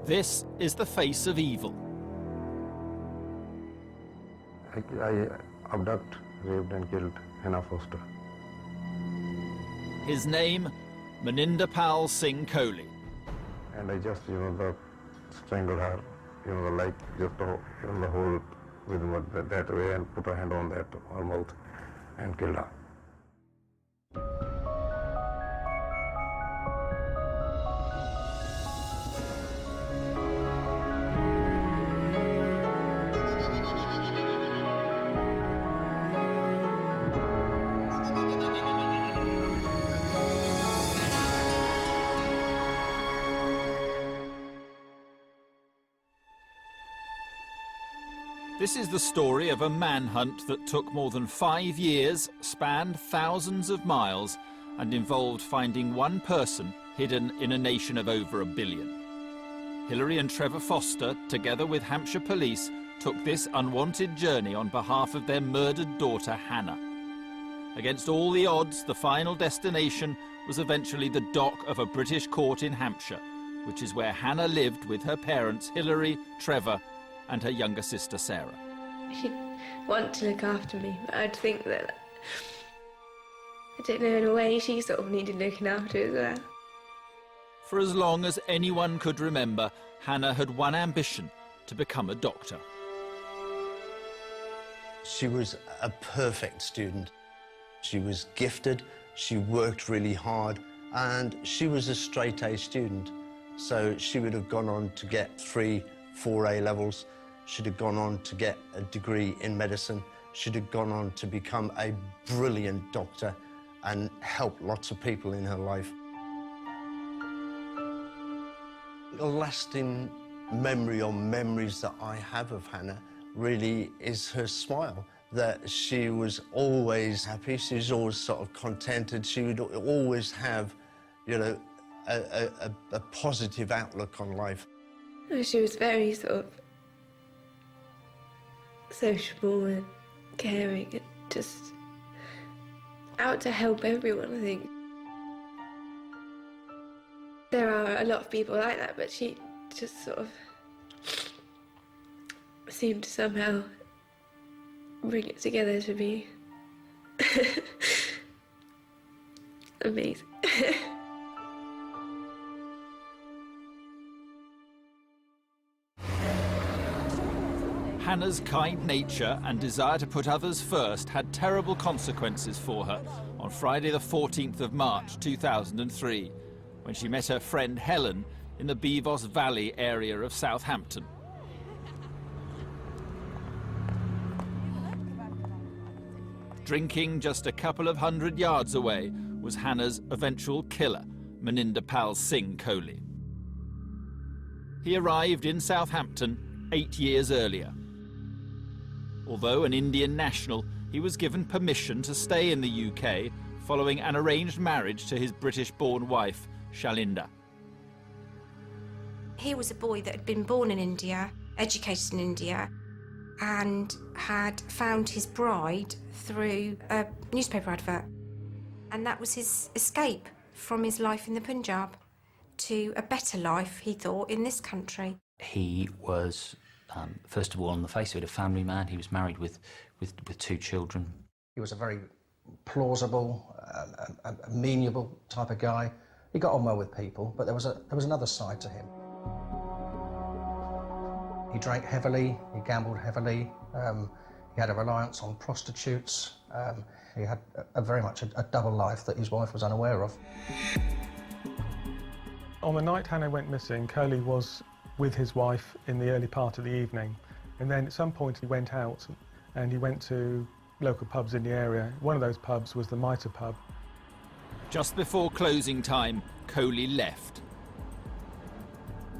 This is the face of evil. I abducted, raped and killed Hannah Foster. His name, Maninder Pal Singh Kohli. And I just, strangled her, like just the whole with that way and put a hand on that, her mouth, and killed her. This is the story of a manhunt that took more than 5 years, spanned thousands of miles, and involved finding one person hidden in a nation of over 1 billion. Hilary and Trevor Foster, together with Hampshire police, took this unwanted journey on behalf of their murdered daughter, Hannah. Against all the odds, the final destination was eventually the dock of a British court in Hampshire, which is where Hannah lived with her parents, Hilary, Trevor, and her younger sister, Sarah. She'd want to look after me, but I'd think that, I don't know, in a way she sort of needed looking after as well. For as long as anyone could remember, Hannah had one ambition: to become a doctor. She was a perfect student. She was gifted, she worked really hard, and she was a straight-A student. So she would have gone on to get 3, 4 A levels. She'd have gone on to get a degree in medicine. She'd have gone on to become a brilliant doctor and help lots of people in her life. A lasting memory or memories that I have of Hannah really is her smile, that she was always happy, she was always sort of contented, she would always have, a positive outlook on life. She was very sort of sociable and caring and just out to help everyone, I think. There are a lot of people like that, but she just sort of seemed to somehow bring it together to be amazing. Hannah's kind nature and desire to put others first had terrible consequences for her on Friday the 14th of March 2003, when she met her friend Helen in the Beavos Valley area of Southampton. Drinking just a couple of 100 yards away was Hannah's eventual killer, Maninder Pal Singh Kohli. He arrived in Southampton 8 years earlier. Although an Indian national, he was given permission to stay in the UK following an arranged marriage to his British-born wife, Shalinder. He was a boy that had been born in India, educated in India, and had found his bride through a newspaper advert. And that was his escape from his life in the Punjab to a better life, he thought, in this country. He was, first of all, on the face of it, a family man. He was married with 2 children. He was a very plausible, amenable type of guy. He got on well with people, but there was another side to him. He drank heavily, he gambled heavily, he had a reliance on prostitutes. He had very much a double life that his wife was unaware of. On the night Hannah went missing, Kohli was with his wife in the early part of the evening, and then at some point he went out and he went to local pubs in the area. One of those pubs was the Mitre pub. Just before closing time, Kohli left.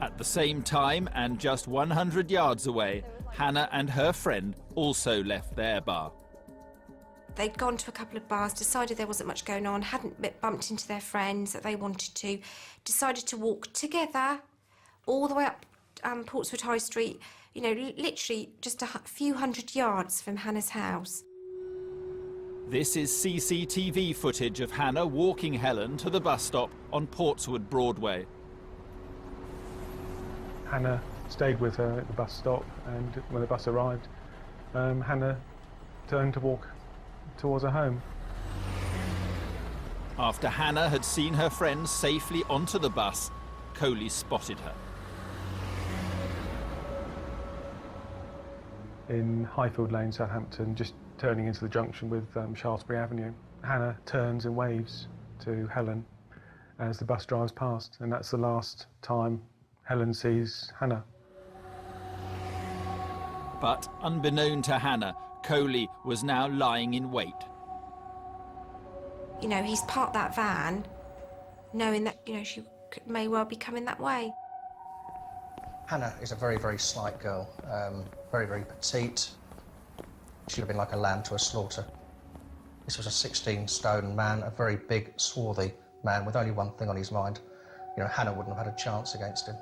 At the same time, and just 100 yards away, Hannah and her friend also left their bar. They'd gone to a couple of bars, decided there wasn't much going on, hadn't bumped into their friends that they wanted to, decided to walk together all the way up Portswood High Street, you know, literally just a few hundred yards from Hannah's house. This is CCTV footage of Hannah walking Helen to the bus stop on Portswood Broadway. Hannah stayed with her at the bus stop, and when the bus arrived, Hannah turned to walk towards her home. After Hannah had seen her friends safely onto the bus, Kohli spotted her. In Highfield Lane, Southampton, just turning into the junction with Shaftesbury Avenue, Hannah turns and waves to Helen as the bus drives past, and that's the last time Helen sees Hannah. But unbeknown to Hannah, Kohli was now lying in wait. You know, he's parked that van knowing that, you know, she may well be coming that way. Hannah is a very, very slight girl, very, very petite. She'd have been like a lamb to a slaughter. This was a 16-stone man, a very big, swarthy man with only one thing on his mind. You know, Hannah wouldn't have had a chance against him.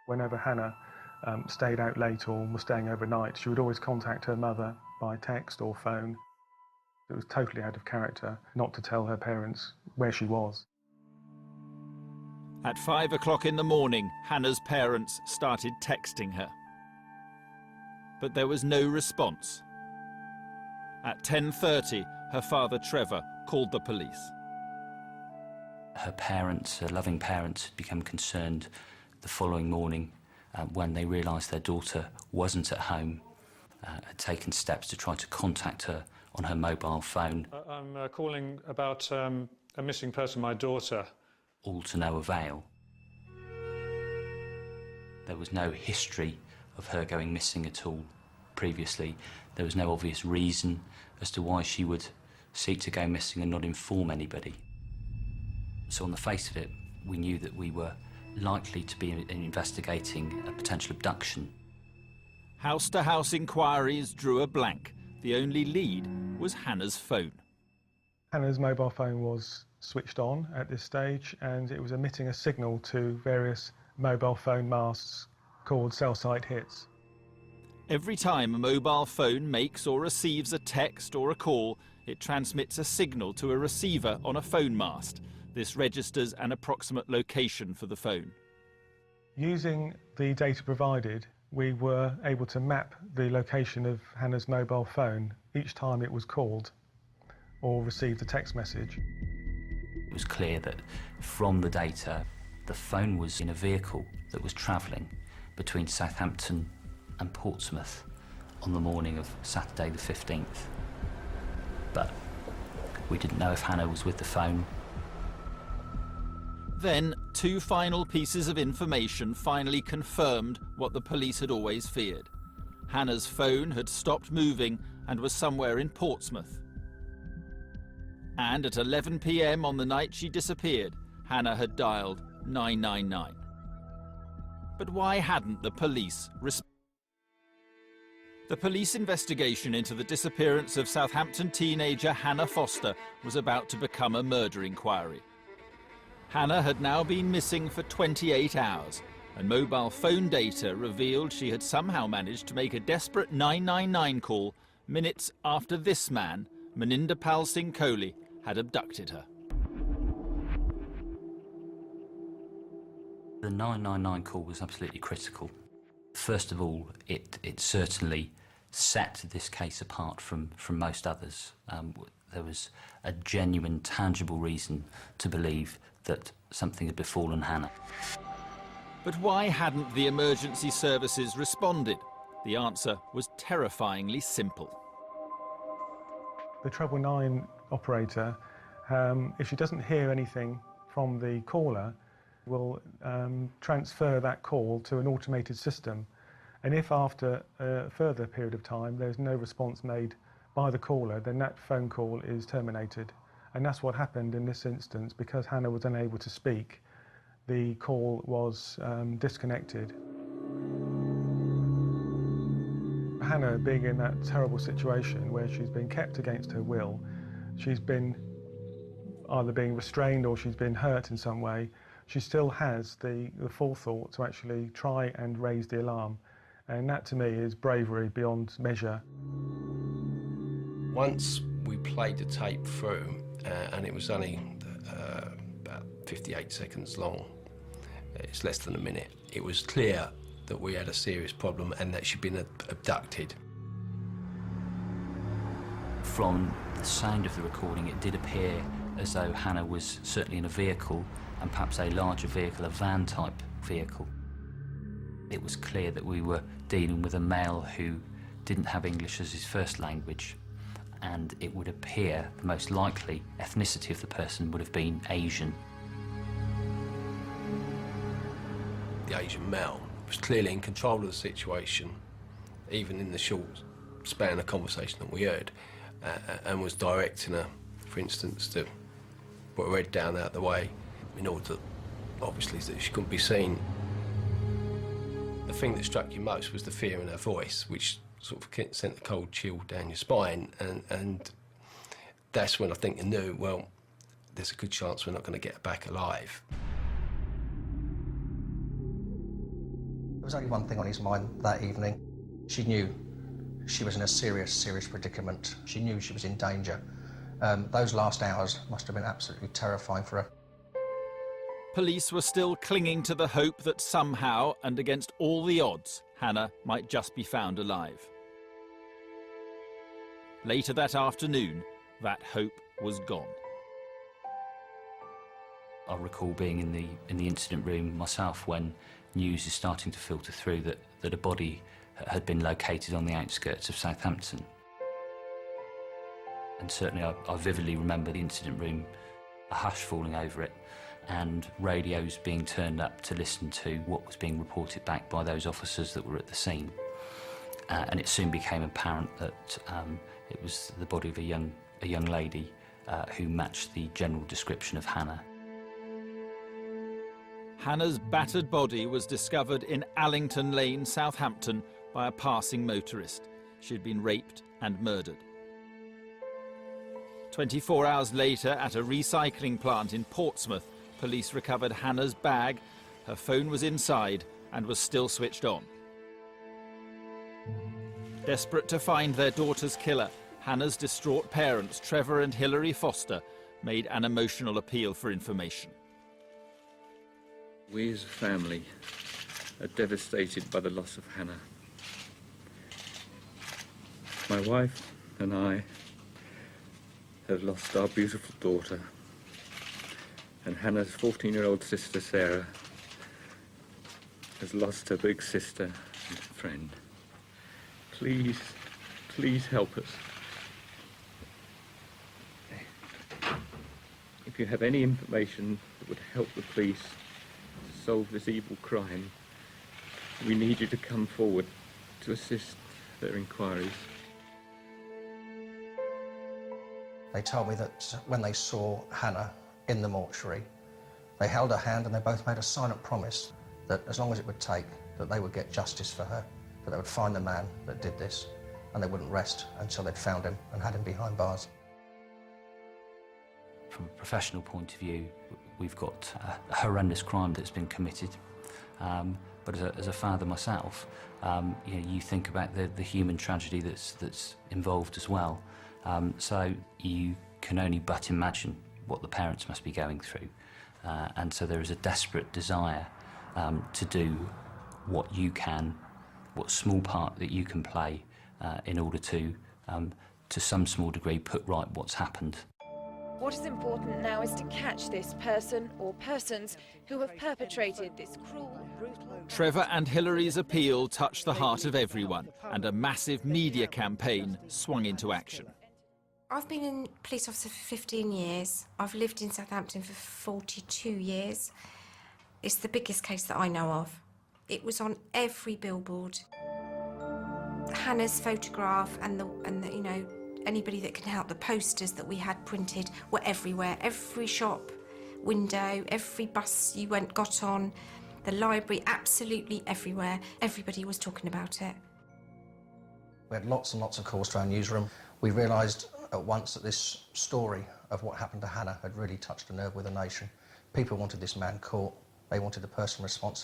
Whenever Hannah stayed out late or was staying overnight, she would always contact her mother by text or phone. It was totally out of character not to tell her parents where she was. At 5 o'clock in the morning, Hannah's parents started texting her. But there was no response. At 10:30, her father Trevor called the police. Her parents, her loving parents, had become concerned the following morning when they realised their daughter wasn't at home, had taken steps to try to contact her on her mobile phone. I'm calling about a missing person, my daughter. All to no avail. There was no history of her going missing at all previously. There was no obvious reason as to why she would seek to go missing and not inform anybody. So on the face of it, we knew that we were likely to be investigating a potential abduction. House-to-house inquiries drew a blank. The only lead was Hannah's phone. Hannah's mobile phone was switched on at this stage, and it was emitting a signal to various mobile phone masts called cell site hits. Every time a mobile phone makes or receives a text or a call, it transmits a signal to a receiver on a phone mast. This registers an approximate location for the phone. Using the data provided, we were able to map the location of Hannah's mobile phone each time it was called or received a text message. It was clear that from the data, the phone was in a vehicle that was travelling between Southampton and Portsmouth on the morning of Saturday the 15th. But we didn't know if Hannah was with the phone. Then, two final pieces of information finally confirmed what the police had always feared. Hannah's phone had stopped moving and was somewhere in Portsmouth. And at 11 p.m. on the night she disappeared, Hannah had dialed 999. But why hadn't the police responded? The police investigation into the disappearance of Southampton teenager Hannah Foster was about to become a murder inquiry. Hannah had now been missing for 28 hours, and mobile phone data revealed she had somehow managed to make a desperate 999 call minutes after this man, Maninder Pal Singh Kohli, had abducted her. The 999 call was absolutely critical. First of all, it certainly set this case apart from most others. There was a genuine, tangible reason to believe that something had befallen Hannah. But why hadn't the emergency services responded? The answer was terrifyingly simple. The 999 operator, if she doesn't hear anything from the caller, will transfer that call to an automated system. And if after a further period of time there's no response made by the caller, then that phone call is terminated. And that's what happened in this instance. Because Hannah was unable to speak, the call was disconnected. Hannah, being in that terrible situation where she's been kept against her will, she's been either being restrained or she's been hurt in some way, she still has the forethought to actually try and raise the alarm. And that, to me, is bravery beyond measure. Once we played the tape through, and it was only about 58 seconds long, it's less than a minute, it was clear that we had a serious problem and that she'd been abducted. From the sound of the recording, it did appear as though Hannah was certainly in a vehicle, and perhaps a larger vehicle, a van-type vehicle. It was clear that we were dealing with a male who didn't have English as his first language, and it would appear the most likely ethnicity of the person would have been Asian. The Asian male was clearly in control of the situation, even in the short span of conversation that we heard, and was directing her, for instance, to put her head down out the way in order to, obviously, that she couldn't be seen. The thing that struck you most was the fear in her voice, which sort of sent a cold chill down your spine, and that's when I think you knew, well, there's a good chance we're not going to get her back alive. There was only one thing on his mind that evening. She knew she was in a serious, serious predicament. She knew she was in danger. Those last hours must have been absolutely terrifying for her. Police were still clinging to the hope that somehow, and against all the odds, Hannah might just be found alive. Later that afternoon, that hope was gone. I recall being in the incident room myself when news is starting to filter through that a body had been located on the outskirts of Southampton. And certainly I vividly remember the incident room, a hush falling over it, and radios being turned up to listen to what was being reported back by those officers that were at the scene. And it soon became apparent that it was the body of a young lady who matched the general description of Hannah. Hannah's battered body was discovered in Allington Lane, Southampton, by a passing motorist. She had been raped and murdered. 24 hours later, at a recycling plant in Portsmouth, police recovered Hannah's bag. Her phone was inside and was still switched on. Desperate to find their daughter's killer, Hannah's distraught parents, Trevor and Hilary Foster, made an emotional appeal for information. We as a family are devastated by the loss of Hannah. My wife and I have lost our beautiful daughter, and Hannah's 14-year-old sister Sarah has lost her big sister and friend. Please, please help us. If you have any information that would help the police to solve this evil crime, we need you to come forward to assist their inquiries. They told me that when they saw Hannah in the mortuary, they held her hand and they both made a silent promise that as long as it would take, that they would get justice for her, that they would find the man that did this, and they wouldn't rest until they'd found him and had him behind bars. From a professional point of view, we've got a horrendous crime that's been committed. But as a father myself, you think about the human tragedy that's involved as well. So you can only but imagine what the parents must be going through. And so there is a desperate desire to do what you can, what small part that you can play in order to some small degree, put right what's happened. What is important now is to catch this person or persons who have perpetrated this cruel, brutal... Trevor and Hilary's appeal touched the heart of everyone, and a massive media campaign swung into action. I've been a police officer for 15 years. I've lived in Southampton for 42 years. It's the biggest case that I know of. It was on every billboard. Hannah's photograph and the anybody that can help, the posters that we had printed were everywhere. Every shop window, every bus you got on, the library, absolutely everywhere. Everybody was talking about it. We had lots and lots of calls to our newsroom. We realised at once that this story of what happened to Hannah had really touched a nerve with the nation, People wanted this man caught. They wanted the person responsible.